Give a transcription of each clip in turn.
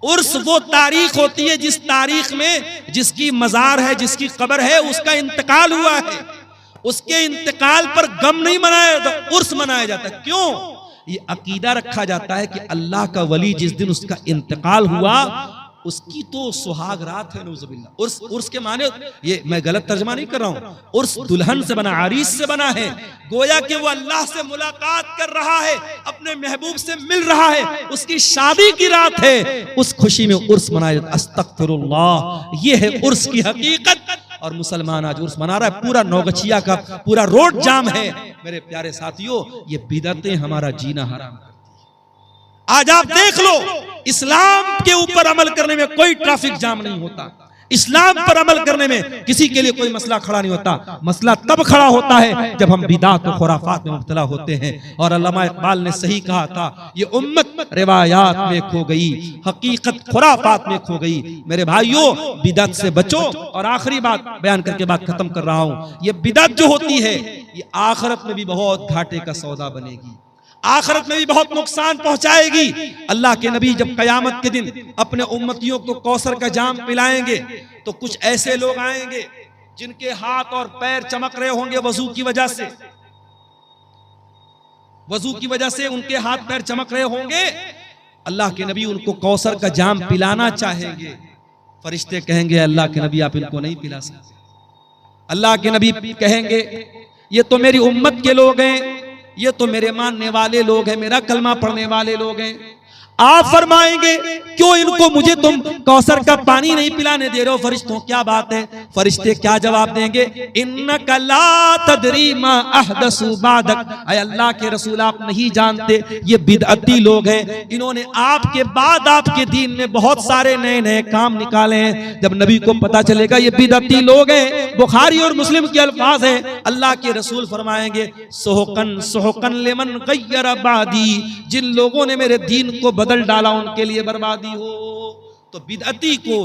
उर्स वो तारीख होती है जिस तारीख में जिसकी मजार है, जिसकी कब्र है, उसका इंतकाल हुआ है, उसके इंतकाल पर गम नहीं मनाया जाता, उर्स मनाया जाता है। क्यों? ये अकीदा रखा जाता है कि अल्लाह का वली जिस दिन उसका इंतकाल हुआ उसकी तो सुहाग रात है। नऊजुबिल्लाह। उर्स, उर्स के माने, ये मैं गलत तर्जमा नहीं कर रहा हूं, उर्स दुल्हन से बना, आरीस से बना है। गोया कि वो अल्लाह से मुलाकात कर रहा है, अपने महबूब से मिल रहा है, उसकी शादी की रात है, उस खुशी में उर्स मनाया जाता है। अस्तगफिरुल्लाह, ये है उर्स की हकीकत। और मुसलमान आज उर्स मना रहा है, पूरा नौगछिया का पूरा रोड जाम है। मेरे प्यारे साथियों, ये बिदअतें हमारा जीना हराम करती है। आज आप देख लो, इस्लाम के ऊपर अमल करने में कोई ट्रैफिक जाम नहीं होता, इस्लाम पर अमल करने में किसी के लिए कोई मसला खड़ा नहीं होता। मसला तब खड़ा होता है जब हम बिदात और खुराफात में मुब्तला होते हैं। और अल्लामा इकबाल ने सही कहा था, ये उम्मत रिवायात में खो गई, हकीकत खुराफात में खो गई। मेरे भाइयों, बिदात से बचो। और आखिरी बात बयान करके बात खत्म कर रहा हूं, ये बिदात जो होती है ये आखिरत में भी बहुत घाटे का सौदा बनेगी, आखिरत में भी बहुत नुकसान पहुंचाएगी। अल्लाह के नबी जब कयामत के दिन अपने उम्मतियों को कौसर का जाम पिलाएंगे तो कुछ ऐसे लोग आएंगे जिनके हाथ और पैर चमक रहे होंगे वजू की वजह से, वजू की वजह से उनके हाथ पैर चमक रहे होंगे। अल्लाह के नबी उनको कौसर का जाम पिलाना चाहेंगे। फरिश्ते कहेंगे, अल्लाह के नबी आप इनको नहीं पिला सकते। अल्लाह के नबी कहेंगे, ये तो मेरी उम्मत के लोग हैं, ये तो मेरे मानने वाले लोग हैं, मेरा कलमा पढ़ने वाले लोग हैं। आप फरमाएंगे, क्यों इनको मुझे तुम कौसर का पानी नहीं पिलाने दे रहे हो? फरिश्तों, क्या बात है? फरिश्ते क्या जवाब देंगे? इन्नका ला तदरी मा अहदसु बादक, ऐ अल्लाह के रसूल आप नहीं जानते, ये बिदअती लोग हैं, इन्होंने आपके बाद आपके दीन में बहुत सारे नए नए काम निकाले हैं। जब नबी को पता चलेगा ये बिदअती लोग हैं, बुखारी और मुस्लिम के अल्फाज हैं, अल्लाह के रसूल फरमाएंगे, सुहकन सुहकन लिमन गय्यर बादी, जिन लोगों ने मेरे दीन को बदल डाला उनके लिए बर्बादी हो। तो बिदअती को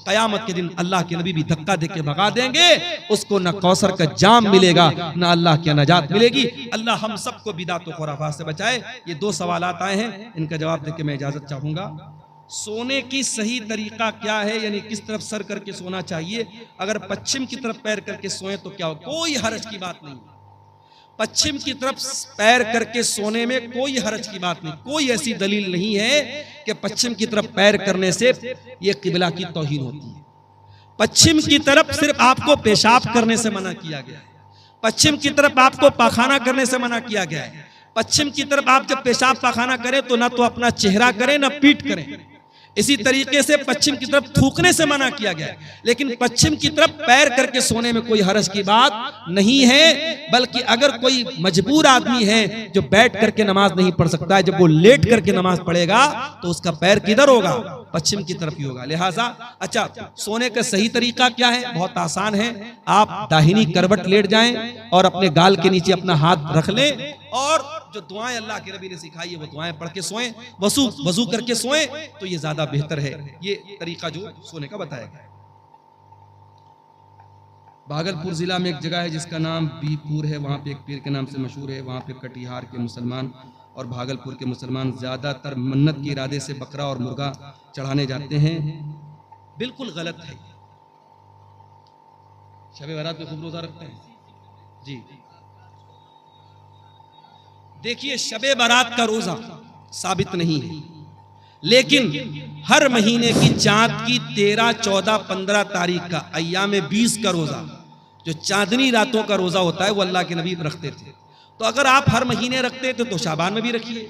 कयामत के दिन अल्लाह के नबी भी धक्का देके भगा देंगे, उसको न कौसर का जाम मिलेगा न अल्लाह की नजात मिलेगी। अल्लाह हम सबको बिदअत और खुराफात से बचाए। ये दो सवालात आए हैं, इनका जवाब देके मैं इजाजत चाहूंगा। सोने की सही तरीका क्या है, यानी किस तरफ सर करके सोना चाहिए? अगर पश्चिम की तरफ पैर करके सोए तो क्या हो, कोई हरज की बात नहीं। पश्चिम की तरफ पैर करके सोने में कोई हरज की बात नहीं, कोई ऐसी दलील नहीं है कि पश्चिम की तरफ पैर करने से ये किबला की तौहीन होती है। पश्चिम की तरफ सिर्फ आपको पेशाब करने से मना किया गया है, पश्चिम की तरफ आपको पाखाना करने से मना किया गया है। पश्चिम की तरफ आप जब पेशाब पाखाना करें तो ना तो अपना चेहरा करें ना पीठ करें। इसी तरीके से पश्चिम की तरफ थूकने से मना किया गया है, लेकिन पश्चिम की तरफ पैर करके सोने में कोई हरज की बात नहीं है। बल्कि अगर कोई मजबूर आदमी है जो बैठ करके नमाज नहीं पढ़ सकता है, जब वो लेट करके नमाज पढ़ेगा तो उसका पैर किधर होगा? पश्चिम की तरफ ही होगा। लिहाजा अच्छा, सोने का सही तरीका क्या है? बहुत आसान है। आप दाहिनी करवट लेट जाएं और अपने गाल के नीचे अपना हाथ रख लें और जो दुआएं अल्लाह के नबी ने सिखाई है वो दुआएं पढ़ के सोएं, वजू करके सोएं, तो ये ज्यादा बेहतर है। ये तरीका जो सोने का बताया गया है। भागलपुर जिला में एक जगह है जिसका नाम बीपुर है, वहाँ पे एक पीर के नाम से मशहूर है। वहाँ पे कटिहार के मुसलमान और भागलपुर के मुसलमान ज्यादातर मन्नत के इरादे से बकरा और मुर्गा चढ़ाने जाते हैं। बिल्कुल गलत है। शब बारात में खूब रोजा रखते हैं जी। देखिए, शबे बारात का रोजा साबित नहीं है, लेकिन हर महीने की चांद की 13, 14, 15 तारीख का अय्याम 20 का रोजा, जो चांदनी रातों का रोजा होता है, वो अल्लाह के नबी रखते थे। तो अगर आप हर महीने रखते थे तो शाबान में भी रखिए।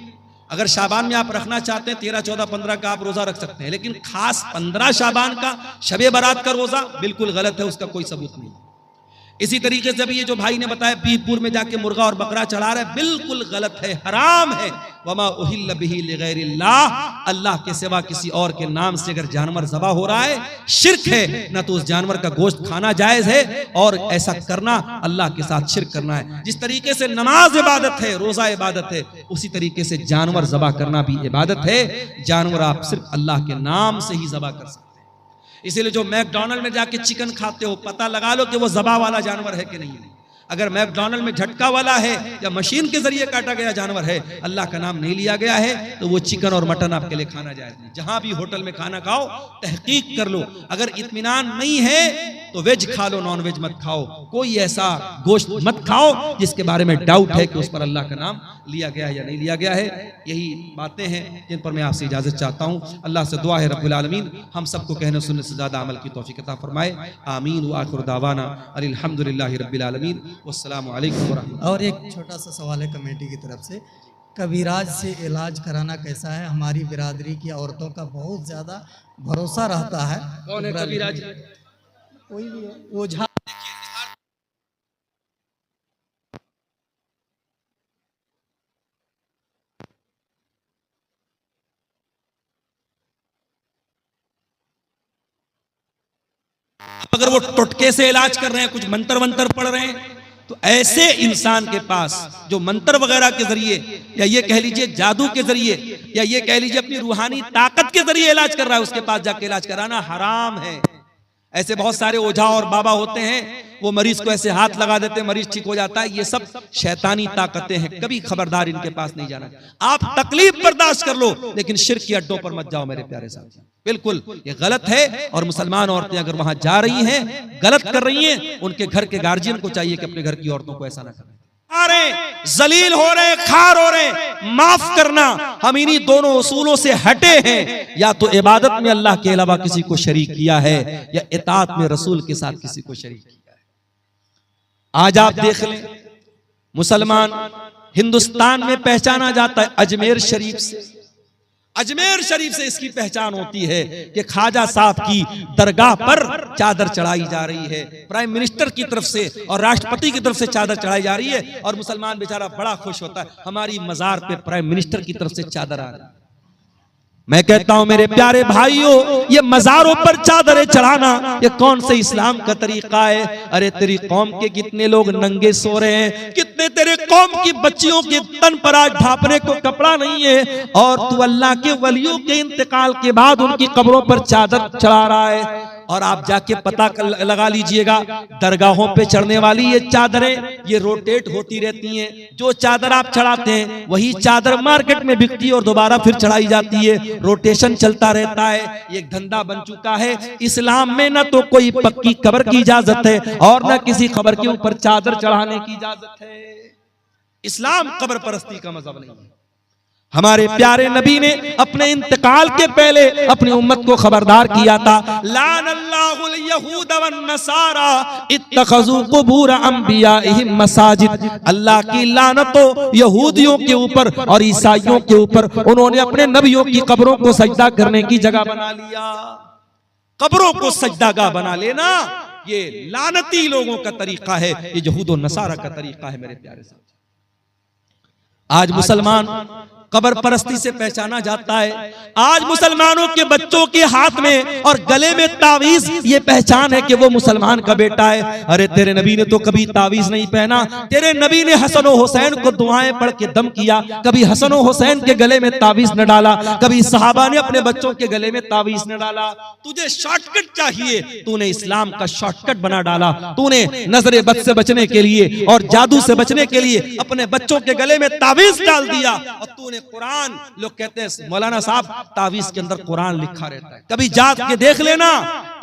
अगर शाबान में आप रखना चाहते हैं 13, 14, 15 का आप रोजा रख सकते हैं, लेकिन खास 15 शाबान का शबे बारात का रोजा बिल्कुल गलत है, उसका कोई सबूत नहीं। इसी तरीके से भी ये जो भाई ने बताया पीरपुर में जाके मुर्गा और बकरा चढ़ा रहा है, बिल्कुल गलत है, हराम है। वमा उहिल्ल बिही लिगैरिल्लाह, अल्लाह के सिवा किसी और के नाम से अगर जानवर ज़बा हो रहा है, शिर्क है। ना तो उस जानवर का गोश्त खाना जायज़ है, और ऐसा करना अल्लाह के साथ शिर्क करना है। जिस तरीके से नमाज इबादत है, रोज़ा इबादत है, उसी तरीके से जानवर ज़बा करना भी इबादत है। जानवर आप सिर्फ अल्लाह के नाम से ही ज़बा कर सकते हैं। इसीलिए जो मैकडॉनल्ड में जाके चिकन खाते हो, पता लगा लो कि वो ज़बा वाला जानवर है कि नहीं है। अगर मैकडॉनल्ड में झटका वाला है या मशीन के जरिए काटा गया जानवर है, अल्लाह का नाम नहीं लिया गया है, तो वो चिकन और मटन आपके लिए खाना जायज नहीं। जहां भी होटल में खाना खाओ तहकीक कर लो, अगर इत्मीनान नहीं है तो वेज खा लो, नॉन वेज मत खाओ। कोई ऐसा गोश्त मत खाओ जिसके बारे में डाउट है कि उस पर अल्लाह का नाम लिया गया है या नहीं लिया गया है। यही बातें हैं जिन पर मैं आपसे इजाजत चाहता हूँ। अल्लाह से दुआ है रब्बुल आलमीन हम सबको कहने सुनने से ज्यादा अमल की तौफीक अता फरमाए। आमीन व आखिर दावाना अल्हम्दुलिल्लाहि रब्बिल आलमीन वस्सलामु अलैकुम व रहमतुल्लाह। और एक छोटा सा सवाल है कमेटी की तरफ से, कबीराज से इलाज कराना कैसा है? हमारी बिरादरी की औरतों का बहुत ज़्यादा भरोसा रहता है। कौन है कबीराज? कोई भी है, ओझा। अगर वो टुटके से इलाज कर रहे हैं, कुछ मंत्र वंत्र पढ़ रहे हैं, तो ऐसे इंसान के पास जो मंत्र वगैरह के जरिए या ये कह लीजिए जादू के जरिए या ये कह लीजिए अपनी रूहानी ताकत के जरिए इलाज कर रहा है, उसके पास जाके इलाज कराना हराम है। ऐसे बहुत सारे ओझा और बाबा होते हैं, वो मरीज को ऐसे हाथ लगा देते हैं, मरीज ठीक हो जाता है। ये सब शैतानी ताकतें हैं, कभी खबरदार इनके पास नहीं जाना। आप तकलीफ बर्दाश्त कर लो, लेकिन शिर्क के अड्डों पर मत जाओ मेरे प्यारे साथी, बिल्कुल ये गलत है। और मुसलमान औरतें अगर वहां जा रही हैं, गलत कर रही हैं, उनके घर के गार्जियन को चाहिए कि अपने घर की औरतों को ऐसा ना करें। जलील हो रहे, खार हो रहे, माफ करना। हम इन्हीं दोनों उसूलों से हटे हैं, या तो इबादत में अल्लाह के अलावा किसी को शरीक किया है या इताअत में रसूल के साथ किसी को शरीक किया है। आज आप देख लें, मुसलमान हिंदुस्तान में पहचाना जाता है अजमेर शरीफ से। अजमेर शरीफ से इसकी पहचान होती है कि ख्वाजा साहब की दरगाह पर चादर चढ़ाई जा रही है, प्राइम मिनिस्टर की तरफ से और राष्ट्रपति की तरफ से चादर चढ़ाई जा रही है, और मुसलमान बेचारा बड़ा खुश होता है, हमारी मजार पे प्राइम मिनिस्टर की तरफ से चादर आ रही है। मैं कहता हूं मेरे प्यारे भाइयों, ये मजारों पर चादरें चढ़ाना ये कौन से इस्लाम का तरीका है? अरे तेरी कौम के कितने लोग नंगे सो रहे हैं, कितने तेरे कौम की बच्चियों के तन पर आज ढापने को कपड़ा नहीं है, और तू अल्लाह के वलियों के इंतकाल के बाद उनकी कब्रों पर चादर चढ़ा रहा है। और आप जाके पता लगा लीजिएगा, दरगाहों पे चढ़ने वाली ये चादरें ये रोटेट होती रहती हैं। जो चादर आप चढ़ाते हैं वही चादर मार्केट में बिकती है और दोबारा फिर चढ़ाई जाती है, रोटेशन चलता रहता है। ये एक धंधा बन चुका है। इस्लाम में न तो कोई पक्की कब्र की इजाजत है और न किसी कब्र के ऊपर चादर चढ़ाने की इजाजत है। इस्लाम कब्र परस्ती का मजहब नहीं है। हमारे प्यारे नबी ने अपने इंतकाल के पहले अपनी उम्मत को खबरदार किया था, लानल्लाहुल यहूद वन नसारा इत्तखज़ू कुबूर अंबियाइहिम मसाजिद। अल्लाह की लानत हो यहूदियों के ऊपर और ईसाइयों के ऊपर, उन्होंने अपने नबियों की कब्रों को सजदा करने की जगह बना लिया। कब्रों को सजदागाह बना लेना ये लानती लोगों का तरीका है, ये यहूद और नसारा का तरीका है। मेरे प्यारे साथी, आज मुसलमान कब्र परस्ती से पहचाना जाता है। आज मुसलमानों के बच्चों के हाथ में और गले में तावीज, ये पहचान है कि वो मुसलमान का बेटा है। अरे तेरे नबी ने तो कभी तावीज नहीं पहना। तेरे नबी ने हसन और हुसैन को दुआएं पढ़ के दम किया, कभी हसन और हुसैन के गले में तावीज न डाला, कभी सहाबा ने अपने बच्चों के गले में तावीज न डाला। तुझे शॉर्टकट चाहिए, तूने इस्लाम का शॉर्टकट बना डाला। तूने नजरे बद से बचने के लिए और जादू से बचने के लिए अपने बच्चों के गले में तावीज डाल दिया। और तूने कुरान, लोग कहते हैं मौलाना साहब तावीज के अंदर कुरान लिखा रहता है, कभी जात के देख लेना,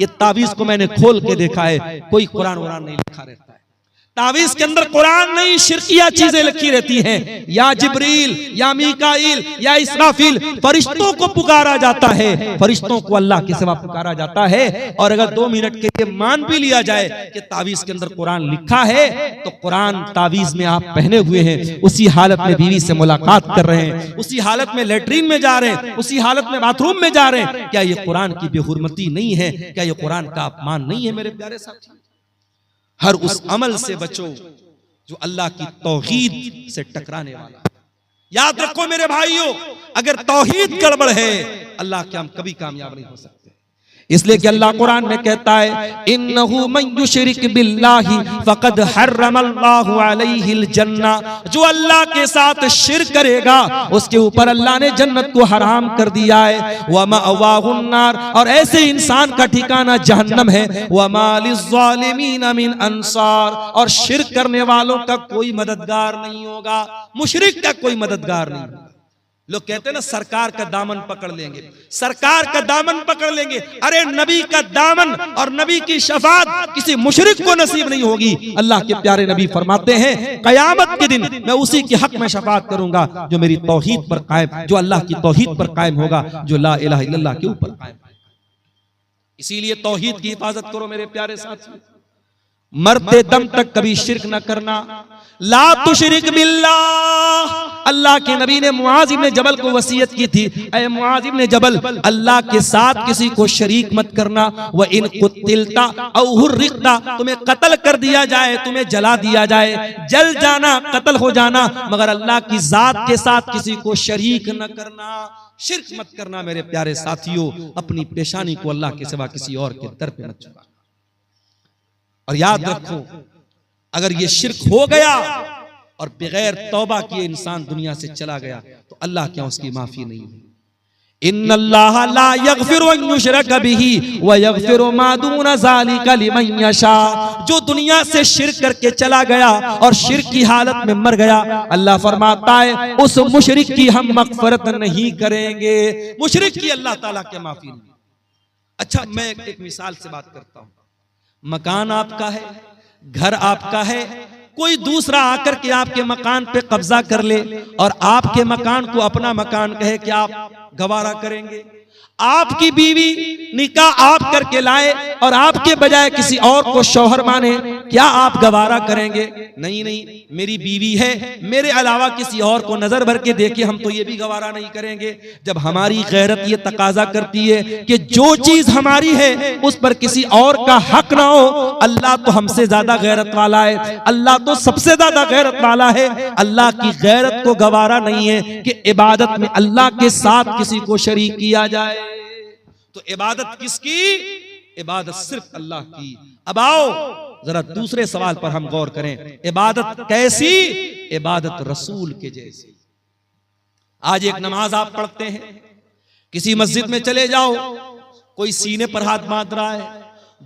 ये तावीज को मैंने खोल के देखा है, कोई कुरान वुरान नहीं लिखा रहता है। तावीज के अंदर कुरान नहीं, शिरकिया चीजें लिखी रहती हैं। या जिब्रील या मीकाईल या इसराफील, फरिश्तों को पुकारा जाता है, फरिश्तों को अल्लाह के सिवा पुकारा जाता है। और अगर 2 मिनट के लिए मान भी लिया जाए कि तावीज के अंदर कुरान लिखा है, तो कुरान तावीज में आप पहने हुए हैं, उसी हालत में बीवी से मुलाकात कर रहे हैं, उसी हालत में लेटरिन में जा रहे हैं, उसी हालत में बाथरूम में जा रहे हैं, क्या ये कुरान की बेहुरमती नहीं है? क्या ये कुरान का अपमान नहीं है? मेरे प्यारे साथी, हर उस अमल से बचो जो अल्लाह की तौहीद से टकराने वाला है। याद रखो मेरे भाइयों, अगर तौहीद गड़बड़ है, अल्लाह के हम कभी कामयाब नहीं हो सकते। इसलिए कि अल्लाह कुरान में कहता है इन्नहु मन युशरिक बिल्लाहि फक़द हर्रमल्लाहु अलैहिल जन्ना, जो अल्लाह के साथ शिर्क करेगा उसके ऊपर अल्लाह ने जन्नत को हराम कर दिया है। व मअवाहुन नार, और ऐसे इंसान का ठिकाना जहन्नम है। व मा लिज़्ज़ालिमीन मिन अंसार, और शिर्क करने वालों का कोई मददगार नहीं होगा, मुशरिक का कोई मददगार नहीं होगा। लोग कहते हैं ना सरकार का दामन पकड़ लेंगे, सरकार का दामन पकड़ लेंगे। अरे नबी का दामन और नबी की शफाअत किसी मुशरिक को नसीब नहीं होगी। अल्लाह के प्यारे नबी फरमाते हैं कयामत के दिन मैं उसी के हक में शफाअत करूंगा जो मेरी तौहीद पर कायम, जो अल्लाह की तौहीद पर कायम होगा, जो ला इलाहा इल्लल्लाह के ऊपर कायम। इसीलिए तौहीद की हिफाजत करो मेरे प्यारे साथियों, मरते दम तक कभी शिर्क न करना। ला तुशरिक बिल्लाह, अल्लाह के नबी ने मुआज इब्न जबल को वसीयत की थी, ऐ मुआज इब्न जबल अल्लाह के साथ किसी को शरीक मत करना। व इन कुतिलता औ हुर्रिकता, तुम्हें कत्ल कर दिया जाए, तुम्हें जला दिया जाए, जल जाना, कत्ल हो जाना, मगर अल्लाह की जात के साथ किसी को शरीक न करना, शिर्क मत करना। मेरे प्यारे साथियों, अपनी पेशानी को अल्लाह के सिवा किसी और के दर पे मत झुकाना। और याद रखो, अगर ये शिर्क हो गया और बगैर तौबा किए इंसान दुनिया से चला गया तो अल्लाह क्या उसकी माफी नहीं हुई। इन्नल्लाह ला यगफिरु अन युशरक बिही व यगफिरु मा दून ज़ालिका लिमन यशा, जो दुनिया से शिर्क करके चला गया और शिर्क की हालत में मर गया, अल्लाह फरमाता है उस मुशरिक की हम मगफरत नहीं करेंगे, मुशरिक की अल्लाह ताला के माफी नहीं। अच्छा, मैं एक मिसाल से बात करता हूं। मकान आपका है, घर आपका है, कोई दूसरा आकर के आपके मकान पे कब्जा कर ले और आपके मकान को अपना मकान कहे, क्या आप गवारा करेंगे? आपकी बीवी निकाह आप करके लाए और आपके बजाय किसी और को शौहर माने, क्या आप गवारा करेंगे? नहीं नहीं, मेरी बीवी है, मेरे अलावा किसी और को नजर भर के देखे हम तो ये भी गवारा नहीं करेंगे। जब हमारी गैरत ये तकाजा करती है कि जो चीज हमारी है उस पर किसी और का हक ना हो, अल्लाह तो हमसे ज्यादा गैरत वाला है, अल्लाह तो सबसे ज्यादा गैरत वाला है। अल्लाह की गैरत को गवारा नहीं है कि इबादत में अल्लाह के साथ किसी को शरीक किया जाए। तो इबादत किसकी? इबादत सिर्फ अल्लाह की। अब आओ जरा दूसरे सवाल पर हम गौर करें, इबादत कैसी? इबादत रसूल के जैसी। आज एक नमाज आप पढ़ते हैं, किसी मस्जिद में चले जाओ, कोई सीने पर हाथ बांध रहा है,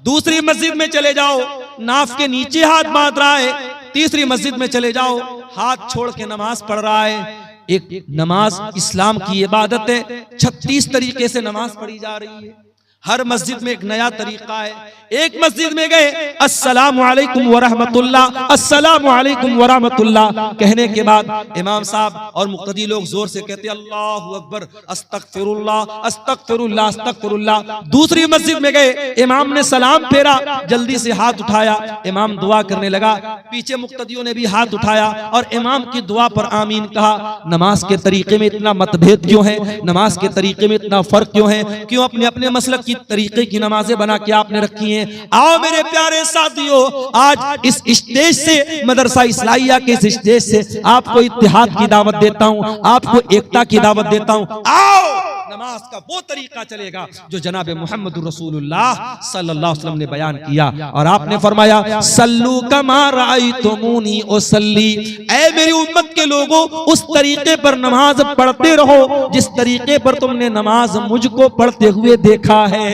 दूसरी मस्जिद में चले जाओ नाफ के नीचे हाथ बांध रहा है, तीसरी मस्जिद में चले जाओ हाथ छोड़ के नमाज पढ़ रहा है। एक नमाज इस्लाम की इबादत है, 36 तरीके से नमाज पढ़ी जा रही है, हर मस्जिद में एक नया तरीका है। एक मस्जिद में गए अस्सलामु अलैकुम व रहमतुल्लाह, अस्सलामु अलैकुम व रहमतुल्लाह कहने के बाद इमाम साहब और मुक्तदी लोग जोर से कहते अल्लाहु अकबर, अस्तगफिरुल्लाह, अस्तगफिरुल्लाह, अस्तगफिरुल्लाह। दूसरी मस्जिद में गए, इमाम ने सलाम फेरा, जल्दी से हाथ उठाया, इमाम दुआ करने लगा, पीछे मुक्तदियों ने भी हाथ उठाया और इमाम की दुआ पर आमीन कहा। नमाज के तरीके में इतना मतभेद क्यों है? नमाज के तरीके में इतना फर्क क्यों है? क्यों अपने अपने मसलक की तरीके की नमाजें बना के आपने रखी हैं? आओ मेरे प्यारे साथियों, आज इस स्टेज से, मदरसा इस्लाहिया के इस स्टेज से आपको इत्तिहाद की दावत देता हूं, आपको एकता की दावत देता हूं। आओ नमाज का वो तरीका चलेगा जो जनाब मोहम्मद रसूलुल्लाह सल्लल्लाहु अलैहि वसल्लम ने बयान किया। और आपने फरमाया सल्लू कमा रायतुमूनी उसल्ली, ऐ मेरी उम्मत के लोगों उस तरीके पर नमाज पढ़ते रहो जिस तरीके पर तुमने नमाज मुझको पढ़ते हुए देखा है।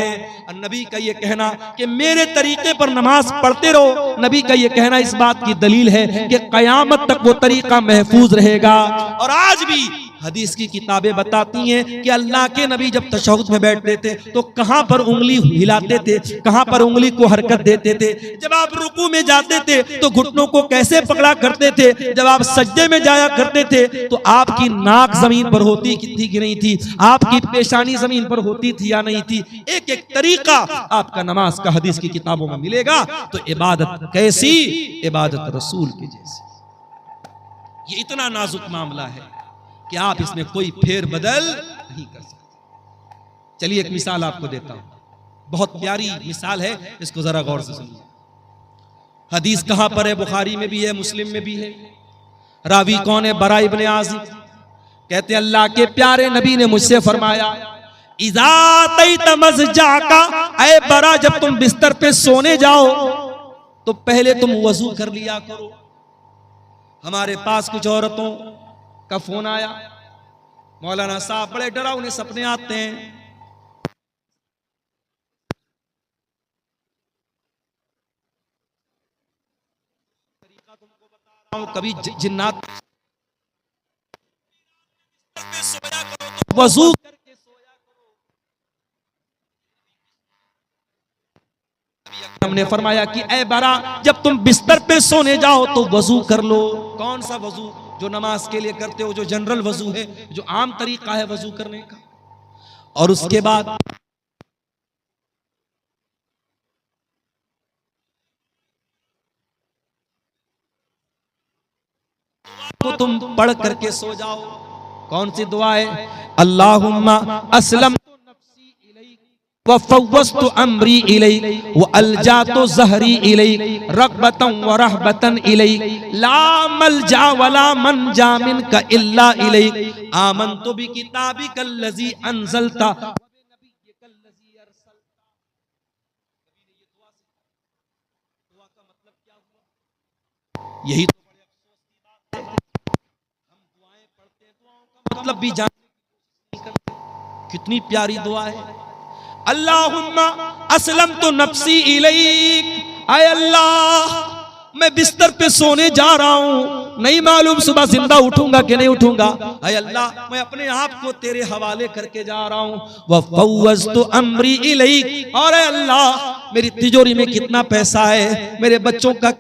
नबी का ये कहना कि मेरे तरीके पर नमाज पढ़ते रहो, नबी का ये कहना इस बात की दलील है कि कयामत तक वो तरीका महफूज रहेगा। और आज भी हदीस की किताबें बताती हैं कि अल्लाह के नबी जब तशहुद में बैठते थे तो कहां पर उंगली हिलाते थे, कहां पर उंगली को हरकत देते थे। जब आप रुकू में जाते थे तो घुटनों को कैसे पकड़ा करते थे, जब आप सज्जे में जाया करते थे तो आपकी नाक जमीन पर होती थी कि नहीं थी, आपकी पेशानी जमीन पर होती थी या नहीं थी। एक एक तरीका आपका नमाज का हदीस की किताबों में मिलेगा। तो इबादत कैसी? इबादत रसूल के जैसी। ये इतना नाजुक मामला है कि आप इसमें कोई फेर बदल नहीं कर सकते। चलिए एक मिसाल आपको देता हूं, बहुत प्यारी मिसाल है, इसको जरा गौर से सुनिए। हदीस कहां पर है? बुखारी में भी है, मुस्लिम में भी है। रावी कौन है? बरा इब्न आज़िब कहते हैं अल्लाह के प्यारे नबी ने मुझसे फरमाया इज़ा तैत मज़जाका ऐ बरा जब तुम बिस्तर पे सोने जाओ तो पहले तुम वजू कर लिया करो। हमारे पास कुछ औरतों का फोन आया, मौलाना साहब बड़े डरावने सपने आते हैं, कभी जिन्नात वजू करके सोया करो। हमने फरमाया कि ऐ बरा जब तुम बिस्तर पे सोने जाओ तो वजू कर लो। कौन सा वजू? जो नमाज के लिए करते हो, जो जनरल वजू है, जो आम तरीका है वजू करने का। और उसके बाद को तुम पढ़ करके सो जाओ। कौन सी दुआ है? अल्लाहुम्मा अस्लमतु नफ्सी इलैक व फव्वज़तु अम्री इलैक व अलजातु ज़हरी इलैक रग़बतन व रहबतन इलैक ला मलजा वला मनजा मिनका इल्ला इलैक आमनतु बिकिताबिकल लज़ी अंज़लता व बिनबिय्यिकल लज़ी अरसलता। दुआ का मतलब क्या हुआ? यही तो बड़े अफसोस की बात है, हम दुआएं पढ़ते हैं, दुआओं का मतलब भी जानने की कोशिश नहीं करते। कितनी प्यारी दुआ है, अल्लाहुम्मा अस्लमतु नफ्सी इलैक। आय अल्लाह, मैं बिस्तर पे सोने जा रहा हूं, नहीं मालूम सुबह जिंदा उठूंगा कि नहीं उठूंगा। आय अल्लाह, मैं अपने आप को तेरे हवाले करके जा रहा हूं। व फव्वज़तु अम्री इलैक, और अल्लाह मेरी तिजोरी में कितना पैसा है, मेरे बच्चों का